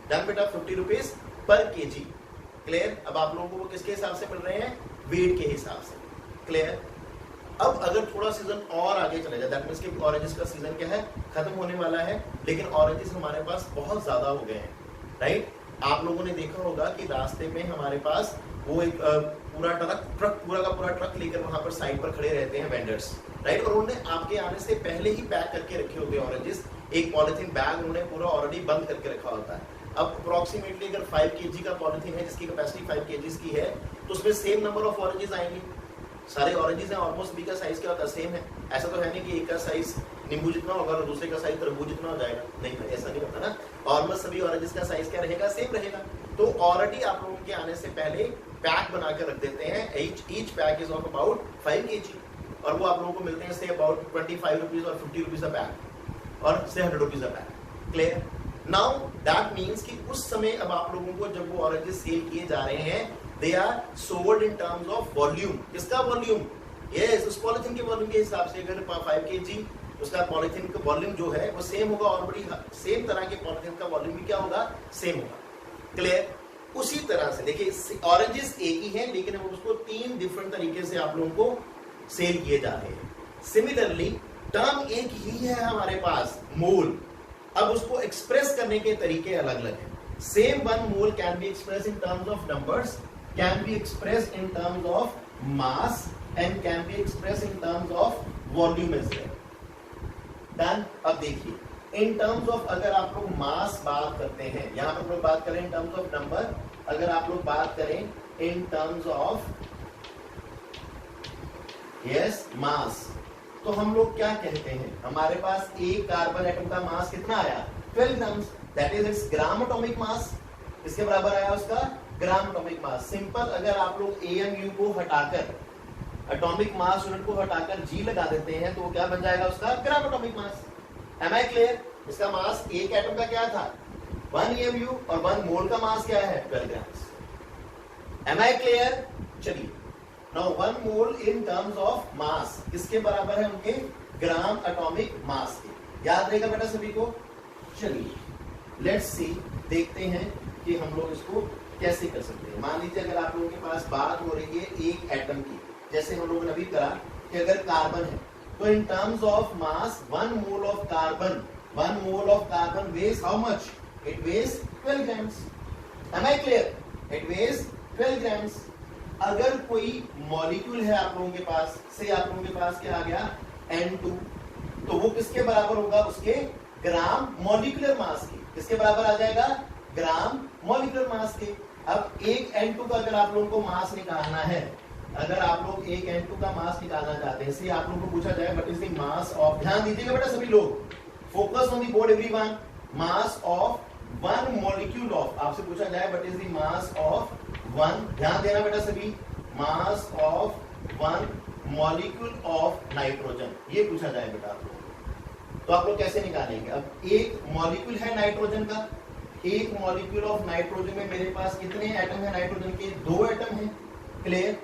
Done बेटा? 50 रुपीज पर केजी। क्लियर? अब आप लोगों को वो किसके हिसाब से मिल रहे हैं? वेट के हिसाब से। क्लियर? अब अगर थोड़ा सीजन और आगे चले जाए, दैट मींस कि ऑरेंजेस का सीजन क्या है? खत्म होने वाला है, लेकिन ऑरेंजेस हमारे पास बहुत ज्यादा हो गए हैं, राइट? आप लोगों ने देखा होगा कि रास्ते में हमारे पास वो एक पूरा पूरा का पूरा ट्रक लेकर वहां पर साइड पर खड़े रहते हैं वेंडर्स, राइट। और उन्होंने आपके आने से पहले ही पैक करके रखे होते हैं ऑरेंजेस, एक पॉलिथीन बैग उन्होंने पूरा ऑलरेडी बंद करके रखा होता है। अब अप्रोक्सीमेटली अगर 5 kg का पॉलिथीन है जिसकी कैपेसिटी 5 kg की है, तो उसमें सेम नंबर ऑफ ऑरेंजेस आएंगे। सारे ऑरेंजेस हैं ऑलमोस्ट, बी का साइज क्या होता है, सेम है। ऐसा तो है नहीं कि एक का साइज नींबू जितना होगा और दूसरे का साइज तरबूज जितना हो जाएगा, नहीं भाई ऐसा नहीं होता ना। ऑलमोस्ट सभी ऑरेंजेस का साइज क्या रहेगा, सेम रहेगा। तो ऑलरेडी आप लोगों के आने से पहले पैक बना कर रख देते हैं। Each pack is of about 5 kg और वो आप लोगों को मिलते हैं से अबाउट 25 रुपीज और 50 रुपीज अ पैक और से 100 rupees a pack. Clear? Now that means कि उस समय अब आप लोगों को जब वो ऑरेंजेस सेल किए जा रहे हैं, they are sold in terms of volume. किसका वॉल्यूम? यस, उस पॉलिथीन के वॉल्यूम के हिसाब से। अगर 5 kg उसका पॉलिथीन का वॉल्यूम जो है वो सेम होगा और बड़ी सेम तरह के पॉलिथीन का वॉल्यूम भी क्या होगा, सेम होगा। क्लियर? उसी तरह से देखिए ऑरेंजेस एक ही है लेकिन अब उसको 3 डिफरेंट तरीके से आप लोगों को सेल किए जा रहे हैं। सिमिलरली टर्म एक ही है हमारे पास, मोल। अब उसको एक्सप्रेस करने के तरीके अलग अलग हैं। Same one mole can be express in terms of numbers, can be express in terms of mass and can be express in terms of volume as well. Done? अब देखिए इन टर्म्स ऑफ अगर आप लोग मास बात करते हैं, यहां पर लोग बात करें इन टर्म्स ऑफ नंबर, अगर आप लोग बात करें इन टर्म्स ऑफ यस मास, तो हम लोग क्या कहते हैं, हमारे पास एक कार्बन एटम का मास कितना आया, 12 grams, that is it's gram atomic मास। इसके बराबर आया उसका ग्राम एटॉमिक मास। सिंपल, अगर आप लोग AMU को हटाकर एटॉमिक मास यूनिट को हटाकर G लगा देते हैं तो क्या बन जाएगा उसका gram atomic mass. Am I clear? इसका मास एक एटम का क्या था 1 EMU और 1 मोल का मास क्या है 12 ग्राम्स। Am I clear? चलिए now 1 mole in terms of mass किसके बराबर है, उनके ग्राम एटॉमिक मास के। याद रहेगा बेटा सभी को? चलिए लेट्स सी, देखते हैं कि हम लोग इसको कैसे कर सकते हैं। मान लीजिए अगर आप लोगों के पास बात हो रही है एक एटम की, जैसे हम लोगों ने अभी करा कि अगर कार्बन है तो in terms of mass 1 mole of carbon weighs how much, it weighs 12 grams. Am I clear? It weighs 12 grams. अगर कोई मॉलिक्यूल है आप लोगों के पास, से आप लोगों के पास क्या आ गया N2, तो वो किसके बराबर होगा, उसके ग्राम मॉलिक्यूलर मास के। किसके बराबर आ जाएगा, ग्राम मॉलिक्यूलर मास के। अब एक N2 का अगर आप लोगों को मास निकालना है, अगर आप लोग एक N2 का मास निकालना चाहते हैं, इसलिए आप लोगों को पूछा जाए what is the mass of, ध्यान दीजिएगा बेटा सभी लोग, focus on the board everyone, mass of 1 molecule of, आपसे पूछा जाए what is the mass of 1, ध्यान देना बेटा सभी, मास ऑफ 1 मॉलिक्यूल ऑफ नाइट्रोजन, ये पूछा जाए बेटा आप लोग, तो आप लोग कैसे निकालेंगे। अब एक मॉलिक्यूल है नाइट्रोजन का, एक मॉलिक्यूल ऑफ नाइट्रोजन में मेरे पास कितने एटम है नाइट्रोजन के, 2 एटम है। क्लियर?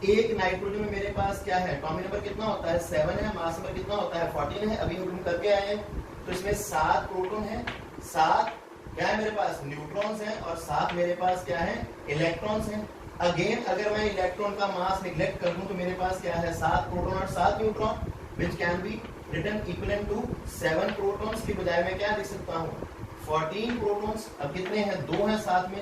एक नाइट्रोजन में मेरे पास क्या है, एटॉमिक नंबर कितना होता है 7 है, मास नंबर कितना होता है 14 है, अभी हम करके आए हैं। तो इसमें 7 प्रोटॉन है, 7 क्या है मेरे पास न्यूट्रॉन्स हैं और 7 मेरे पास क्या है इलेक्ट्रॉन्स हैं। अगेन अगर मैं इलेक्ट्रॉन का मास निगलेक्ट कर दूं तो मेरे पास क्या है 7 प्रोटॉन और 7 neutron, which can be written equivalent to 7 protons की बजाय मैं क्या लिख सकता हूं 14 प्रोटॉन्स। अब कितने हैं 2 हैं साथ में,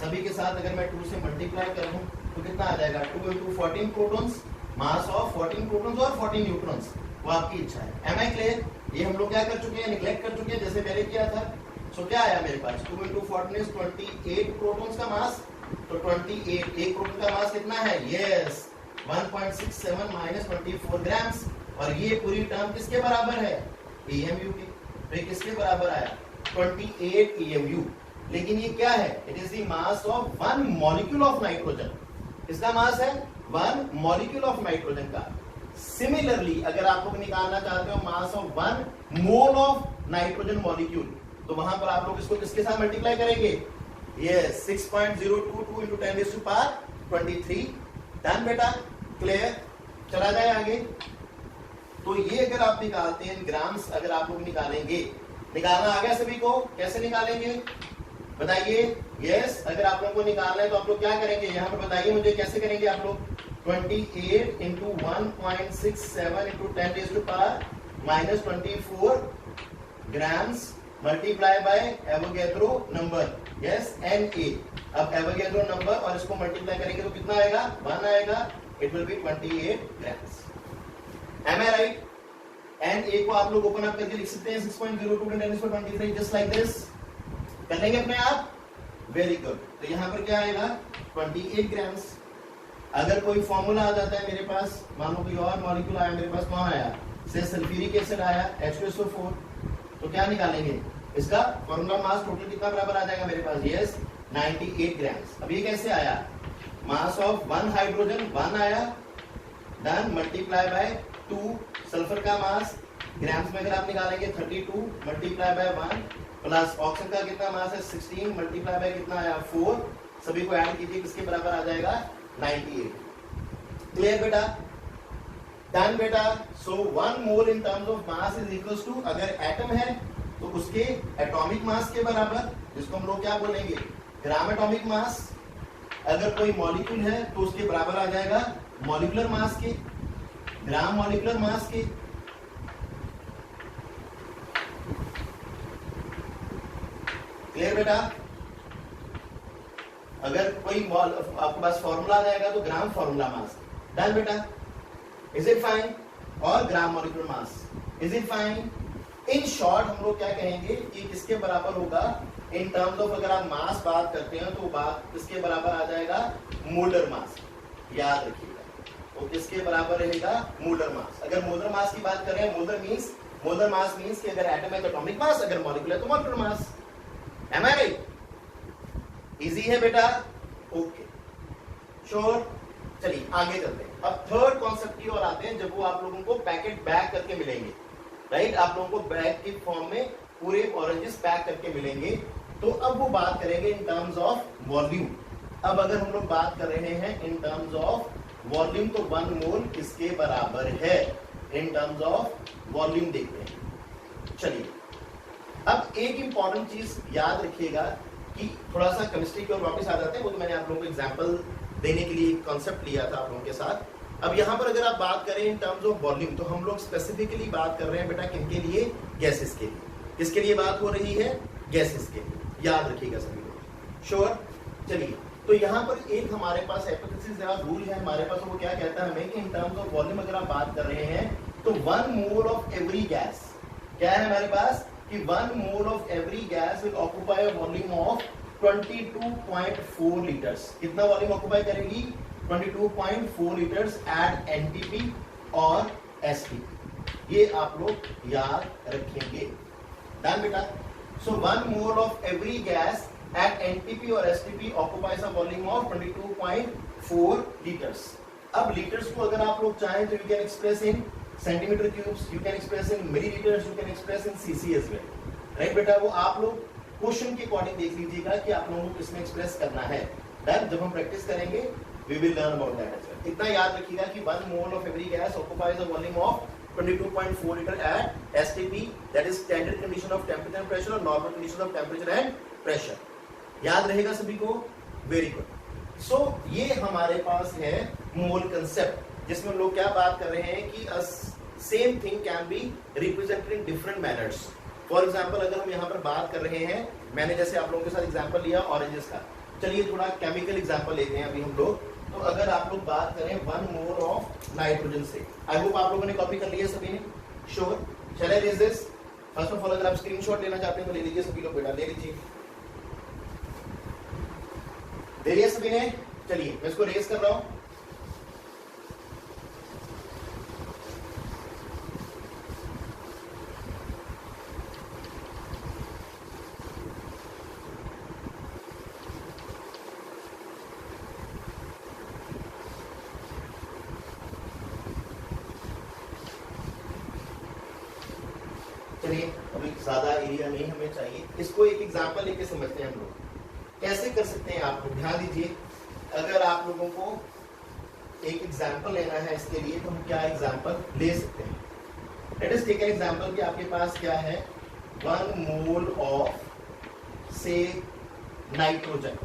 सभी के साथ अगर मैं 2 से मल्टीप्लाई कर दूं तो कितना आ जाएगा 2 into 14 protons, mass of 14 protons और 14 न्यूट्रॉन्स, वो आपकी इच्छा है। Am I clear? ये हम लोग क्या कर चुके हैं, निगलेक्ट कर चुके हैं जैसे पहले किया था। सो क्या आया मेरे पास 2 into 14 is 28 प्रोटॉन्स का मास, तो 28 एक प्रोटॉन का मास कितना है, यस 1.67 minus 24 ग्राम्स। और ये पूरी टर्म किसके बराबर है EMU की, तो ये किसके बराबर आया 28 EMU। लेकिन ये क्या है, it is the mass of 1 molecule of nitrogen. किसका मास है 1 मॉलिक्यूल ऑफ नाइट्रोजन का। सिमिलरली अगर आप लोग निकालना चाहते हो मास of 1 mole of nitrogen molecule, तो वहां पर आप लोग इसको किसके साथ मल्टीप्लाई करेंगे, ये 6.022 into 10 raised to power 23। Done बेटा? क्लियर? चला जाए आगे। तो ये अगर आप निकालते हैं ग्राम्स, अगर आप लोग निकालेंगे, निकालना आ गया सभी को, कैसे निकालेंगे बताइए। यस, अगर आप लोगों को निकालना है तो आप लोग क्या करेंगे, यहाँ पर बताइए मुझे कैसे करेंगे आप लोग। 28 into 1.67 into 10 raised to power minus 24 grams multiply by Avogadro number, yes Na। अब एवोगैड्रो नंबर और इसको मल्टीप्लाई करेंगे तो कितना आएगा, 1 आएगा, it will be 28 grams. Am I right? Na को आप लोग ओपन अप करके लिख सकते हैं 6.02 × 10⁻23 जस्ट लाइक दिस। कर लेंगे अपने आप, वेरी गुड। तो यहाँ पर क्या आएगा, 28 ग्राम्स। अगर कोई फॉर्मूला आ जाता है मेरे पास, मान लो कोई और मॉलिक्यूल आया मेरे पास, कौन आया, से सल्फ्यूरिक एसिड आया H2SO4, तो क्या निकालेंगे, इसका फॉर्मूला मास टोटल कितना बराबर आ जाएगा मेरे पास, यस 98 ग्राम्स। अब ये कैसे आया, मास ऑफ 1 हाइड्रोजन 1 आया, डन, मल्टीप्लाई बाय 2 सल्फर का मास, ग्राम्स में अगर आप निकालेंगे 32 मल्टीप्लाई बाय 1 प्लस ऑक्सीजन का कितना मास है 16 मल्टीप्लाई बाय कितना आया 4, सभी को ऐड कीजिए, किसके बराबर आ जाएगा 98। क्लियर बेटा, डन बेटा। So 1 mole in terms of mass is equals to, अगर एटम है तो उसके एटॉमिक मास के बराबर, जिसको हम लोग क्या बोलेंगे, ग्राम एटॉमिक मास। अगर कोई मॉलिक्यूल है तो उसके बराबर आ जाएगा मॉलिक्यूलर मास के, ग्राम मॉलिक्यूलर मास के। क्लियर बेटा, अगर कोई आपके पास फॉर्मूला आ जाएगा तो ग्राम फॉर्मूला मास, डन बेटा, इज इट फाइन, और gram molecular mass, is it fine. In short हम लोग क्या कहेंगे कि किसके बराबर होगा, इन टर्म्स ऑफ अगर आप मास बात करते हैं तो बात किसके बराबर आ जाएगा, मोलर मास, याद रखिएगा, तो किसके बराबर रहेगा, मोलर मास। अगर मोलर मास की बात करें, मोलर मास मींस कि अगर एटम है तो एटॉमिक मास, अगर मॉलिक्यूल है तो molecular mass. Am I right? Easy है बेटा, ओके श्योर। चलिए आगे चलते हैं। अब थर्ड कॉन्सेप्ट की ओर आते हैं, जब वो आप लोगों को पैकेट बैग करके मिलेंगे, राइट, आप लोगों को बैग की फॉर्म में पूरे ऑरेंजेस पैक करके मिलेंगे, तो अब वो बात करेंगे इन टर्म्स ऑफ वॉल्यूम। अब अगर हम लोग बात कर रहे हैं इन टर्म्स ऑफ वॉल्यूम, तो 1 मोल किसके बराबर है, इन टर्म्स ऑफ वॉल्यूम देखते हैं। चलिए अब एक इंपॉर्टेंट चीज याद रखिएगा कि थोड़ा सा केमिस्ट्री की ओर वापस आ जाते हैं, वो तो मैंने आप लोगों को एग्जांपल देने के लिए कॉन्सेप्ट लिया था आप लोगों के साथ। अब यहाँ पर अगर आप बात करें इन टर्म्स ऑफ वॉल्यूम, तो हम लोग स्पेसिफिकली बात कर रहे हैं बेटा किनके लिए, गैसेस के लिए। किसके लिए बात हो रही है, गैसेस के लिए, याद रखिएगा सभी लोग, श्योर। चलिए तो यहाँ पर एक हमारे पास हाइपोथेसिस या रूल है हमारे पास, वो क्या कहता है हमें कि इन टर्म्स ऑफ वॉल्यूम अगर आप बात कर रहे हैं तो 1 मोल ऑफ एवरी गैस, क्या है हमारे पास कि 1 mole of every gas will occupy a volume of 22.4 litres. कितना वॉल्यूम ऑक्यूपाई करेगी, 22.4 लीटर्स एट एनटीपी और एसटीपी, ये आप लोग याद रखेंगे, डन बेटा। So 1 mole of every gas at NTP or STP occupies a volume of 22.4 liters. अब लीटर्स को अगर आप लोग चाहें तो you can express in centimeter cubes, you can express in milliliters, you can express in cc as well, right बेटा। वो आप लोग क्वेश्चन के अकॉर्डिंग देख लीजिएगा कि आप लोगों को किसमें एक्सप्रेस करना है, डन। जब हम प्रैक्टिस करेंगे we will learn about that as well। इतना याद रखिएगा कि 1 mole of every gas occupies a volume of 22.4 liter at STP, that is standard condition of temperature and pressure, or normal conditions of temperature and pressure। याद रहेगा सभी को, very good. सो ये हमारे पास है मोल कंसेप्ट, जिसमें हम लोग क्या बात कर रहे हैं कि same thing can be represented in different manners. For example अगर हम यहाँ पर बात कर रहे हैं, मैंने जैसे आप लोगों के साथ एग्जांपल लिया ऑरेंजेस का, चलिए थोड़ा केमिकल एग्जांपल लेते हैं अभी हम लोग। तो अगर आप लोग बात करें 1 मोल ऑफ नाइट्रोजन से, आई होप आप लोगों ने कॉपी कर लिया सभी ने, श्योर। चले raise this, first of all अगर आप स्क्रीनशॉट लेना चाहते हैं तो ले लीजिए सभी लोग, बेटा ले लीजिए, दे लिया सभी ने। चलिए मैं इसको रेज कर रहा हूं। चलिए अभी ज्यादा एरिया नहीं हमें चाहिए, इसको एक एग्जांपल लेके समझते हैं हम लोग कैसे कर सकते हैं। आप लोग ध्यान दीजिए, अगर आप लोगों को एक एग्जांपल लेना है इसके लिए तो हम क्या एग्जांपल ले सकते हैं। Let us take an example कि आपके पास क्या है, 1 मोल ऑफ से नाइट्रोजन।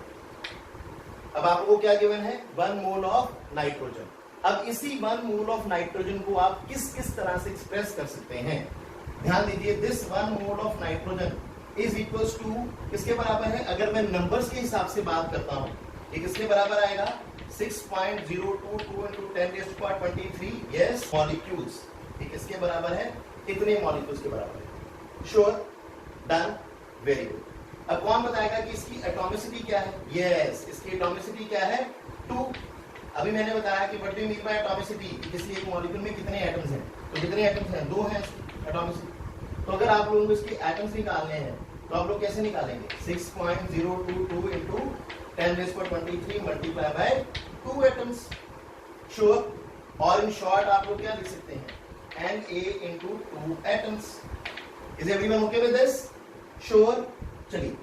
अब आपको क्या गिवन है, 1 मोल ऑफ नाइट्रोजन। अब इसी 1 मोल ऑफ नाइट्रोजन को आप किस किस तरह से एक्सप्रेस कर सकते हैं, ध्यान दीजिए। This 1 mole of nitrogen is equals to किसके बराबर है? अगर मैं नंबर्स के हिसाब से बात करता हूं, ये किसके बराबर आएगा? 6.022 into 10 raised to power 23 yes molecules। ये किसके बराबर है? इतने मॉलिक्यूल्स के बराबर है। Sure, done, very good. अब कौन बताएगा कि इसकी एटॉमिसिटी क्या है? यस, इसकी एटॉमिसिटी क्या है? 2। अभी मैंने बताया कि what do you mean by atomicity, किसी एक मॉलिक्यूल में कितने एटम्स हैं, तो कितने एटम्स हैं? 2 हैं एटॉमिसिटी। तो अगर आप लोगों को इसके एटम्स निकालने हैं तो आप लोग कैसे निकालेंगे? 6.022 into 10 raised to power 23 multiplied by 2 atoms. Sure, और इन शॉर्ट आप लोग क्या लिख सकते हैं? Na into 2 atoms। Is everyone okay with this? Sure। चलिए,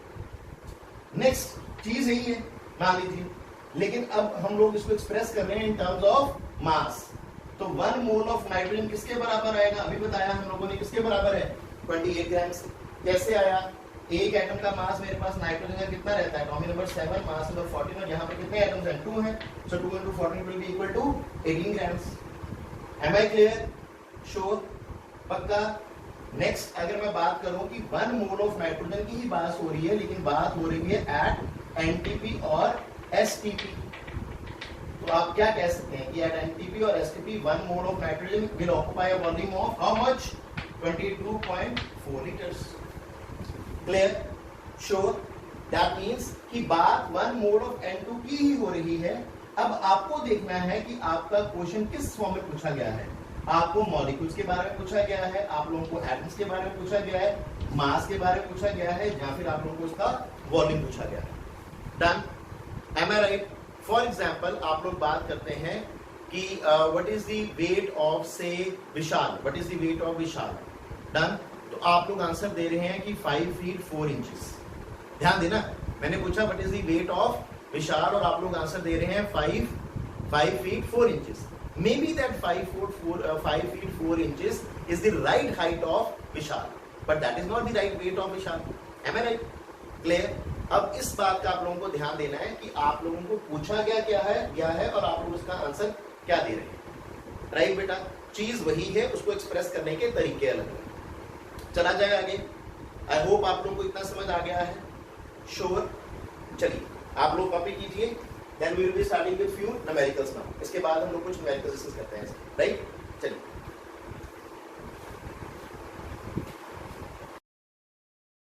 नेक्स्ट चीज यही है, मान लीजिए, लेकिन अब हम लोग इसको एक्सप्रेस कर रहे हैं इन टर्म्स ऑफ मास। तो 1 मोल ऑफ नाइट्रोजन किसके बराबर आएगा? अभी बताया हम लोगों ने किसके बराबर है? 28 ग्राम्स। कैसे आया? एक एटम का मास मेरे पास नाइट्रोजन का कितना रहता है? एटॉमिक नंबर 7, मास नंबर 14, और यहाँ पे कितने एटम्स हैं? 2 हैं। सो 2 into 14 will be equal to 18 grams। Am I clear? Sure, पक्का। नेक्स्ट अगर मैं बात करूं कि 1 मोल ऑफ नाइट्रोजन की ही बात हो रही है, लेकिन बात हो रही है एट एनटीपी और एसटीपी, तो आप क्या कह सकते हैं कि एट एनटीपी और STP 1 mole of nitrogen will occupy a volume of how much? 22.4 litres. Clear? Sure, that means कि बात 1 मोल ऑफ N2 की ही हो रही है। अब आपको देखना है कि आपका क्वेश्चन किस फॉर्म में पूछा गया है। आपको मॉलिक्यूल्स के बारे में पूछा गया है, आप लोगों को एटम्स के बारे में पूछा गया है, मास के बारे में पूछा गया है, या फिर आप लोगों को उसका वॉल्यूम पूछा गया है। Done, am I right? For example आप लोग बात करते हैं कि what is the weight of से Vishal, what is the weight of Vishal. Done, तो आप लोग आंसर दे रहे हैं कि 5 feet 4 inches। ध्यान देना, मैंने पूछा what is the weight of Vishal और आप लोग आंसर दे रहे हैं 5 feet 4 inches। Maybe that 5 feet 4 inches is the right height of Vishal, but that is not the right weight of Vishal. Am I right? Clear? अब इस बात का आप लोगों को ध्यान देना है कि आप लोगों को पूछा गया है और आप लोग उसका आंसर क्या दे रहे हैं। राइट बेटा, चीज वही है, उसको एक्सप्रेस करने के तरीके अलग हैं। चला जाए आगे। आई होप आप लोगों को इतना समझ आ गया है। श्योर, चलिए आप लोग कॉपी कीजिए। Then we will be starting with few numericals now। इसके बाद हम लोग कुछ numericals डिस्कस करते हैं, राइट?